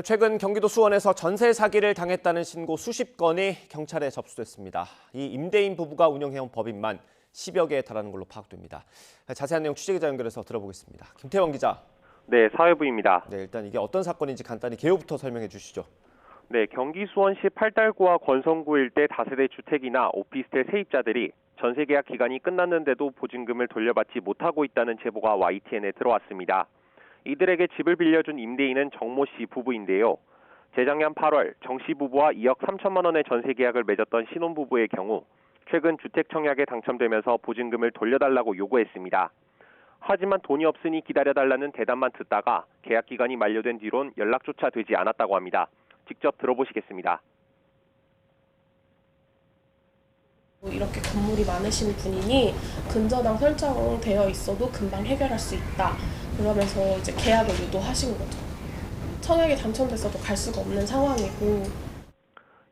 최근 경기도 수원에서 전세 사기를 당했다는 신고 수십 건이 경찰에 접수됐습니다. 이 임대인 부부가 운영해온 법인만 10여 개에 달하는 걸로 파악됩니다. 자세한 내용 취재기자 연결해서 들어보겠습니다. 김태원 기자. 네, 사회부입니다. 네, 일단 이게 어떤 사건인지 간단히 개요부터 설명해 주시죠. 네, 경기 수원시 팔달구와 권성구 일대 다세대 주택이나 오피스텔 세입자들이 전세 계약 기간이 끝났는데도 보증금을 돌려받지 못하고 있다는 제보가 YTN에 들어왔습니다. 이들에게 집을 빌려준 임대인은 정모 씨 부부인데요. 재작년 8월 정 씨 부부와 2억 3천만 원의 전세 계약을 맺었던 신혼부부의 경우 최근 주택 청약에 당첨되면서 보증금을 돌려달라고 요구했습니다. 하지만 돈이 없으니 기다려달라는 대답만 듣다가 계약 기간이 만료된 뒤론 연락조차 되지 않았다고 합니다. 직접 들어보시겠습니다. 이렇게 건물이 많으신 분이니 근저당 설정되어 있어도 금방 해결할 수 있다. 그러면서 이제 계약을 유도하신 거죠. 청약에 당첨됐어도 갈 수가 없는 상황이고.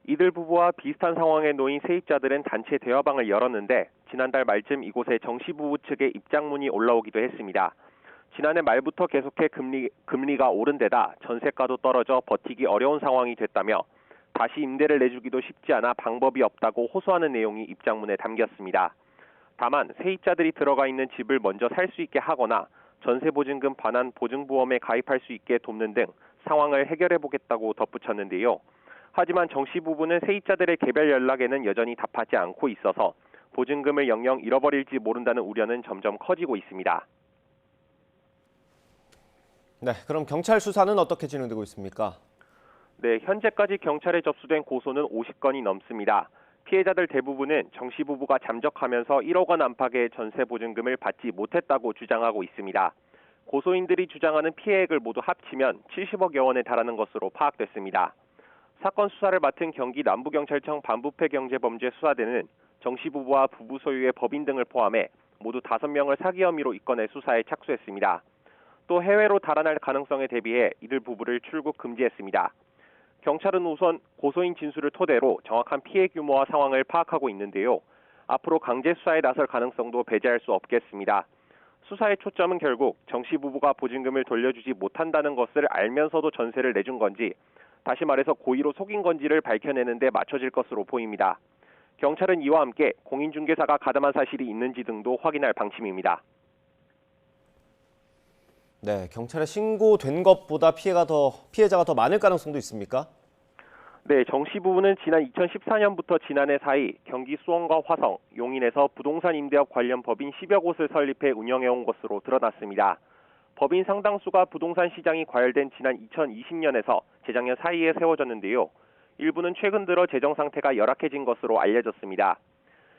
이들 부부와 비슷한 상황에 놓인 세입자들은 단체 대화방을 열었는데 지난달 말쯤 이곳에 정 씨 부부 측의 입장문이 올라오기도 했습니다. 지난해 말부터 계속해 금리가 오른 데다 전세가도 떨어져 버티기 어려운 상황이 됐다며 다시 임대를 내주기도 쉽지 않아 방법이 없다고 호소하는 내용이 입장문에 담겼습니다. 다만 세입자들이 들어가 있는 집을 먼저 살 수 있게 하거나 전세보증금 반환 보증보험에 가입할 수 있게 돕는 등 상황을 해결해보겠다고 덧붙였는데요. 하지만 정 씨 부부는 세입자들의 개별 연락에는 여전히 답하지 않고 있어서 보증금을 영영 잃어버릴지 모른다는 우려는 점점 커지고 있습니다. 네, 그럼 경찰 수사는 어떻게 진행되고 있습니까? 네, 현재까지 경찰에 접수된 고소는 50건이 넘습니다. 피해자들 대부분은 정 씨 부부가 잠적하면서 1억 원 안팎의 전세 보증금을 받지 못했다고 주장하고 있습니다. 고소인들이 주장하는 피해액을 모두 합치면 70억여 원에 달하는 것으로 파악됐습니다. 사건 수사를 맡은 경기 남부경찰청 반부패 경제범죄 수사대는 정 씨 부부와 부부 소유의 법인 등을 포함해 모두 5명을 사기 혐의로 입건해 수사에 착수했습니다. 또 해외로 달아날 가능성에 대비해 이들 부부를 출국 금지했습니다. 경찰은 우선 고소인 진술을 토대로 정확한 피해 규모와 상황을 파악하고 있는데요. 앞으로 강제 수사에 나설 가능성도 배제할 수 없겠습니다. 수사의 초점은 결국 정 씨 부부가 보증금을 돌려주지 못한다는 것을 알면서도 전세를 내준 건지, 다시 말해서 고의로 속인 건지를 밝혀내는 데 맞춰질 것으로 보입니다. 경찰은 이와 함께 공인중개사가 가담한 사실이 있는지 등도 확인할 방침입니다. 네, 경찰에 신고된 것보다 피해자가 더 많을 가능성도 있습니까? 네, 정 씨 부부는 지난 2014년부터 지난해 사이 경기 수원과 화성, 용인에서 부동산 임대업 관련 법인 10여 곳을 설립해 운영해온 것으로 드러났습니다. 법인 상당수가 부동산 시장이 과열된 지난 2020년에서 재작년 사이에 세워졌는데요. 일부는 최근 들어 재정 상태가 열악해진 것으로 알려졌습니다.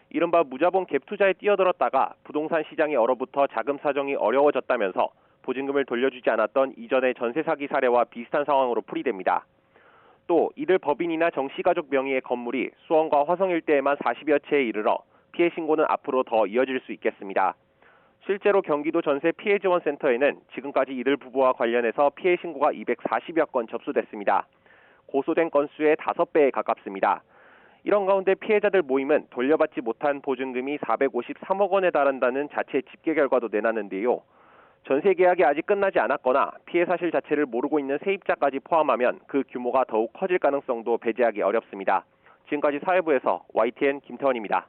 이른바 무자본 갭 투자에 뛰어들었다가 부동산 시장이 얼어붙어 자금 사정이 어려워졌다면서 보증금을 돌려주지 않았던 이전의 전세 사기 사례와 비슷한 상황으로 풀이됩니다. 또 이들 법인이나 정 씨 가족 명의의 건물이 수원과 화성 일대에만 40여 채에 이르러 피해 신고는 앞으로 더 이어질 수 있겠습니다. 실제로 경기도 전세 피해지원센터에는 지금까지 이들 부부와 관련해서 피해 신고가 240여 건 접수됐습니다. 고소된 건수의 5배에 가깝습니다. 이런 가운데 피해자들 모임은 돌려받지 못한 보증금이 453억 원에 달한다는 자체 집계 결과도 내놨는데요. 전세 계약이 아직 끝나지 않았거나 피해 사실 자체를 모르고 있는 세입자까지 포함하면 그 규모가 더욱 커질 가능성도 배제하기 어렵습니다. 지금까지 사회부에서 YTN 김태원입니다.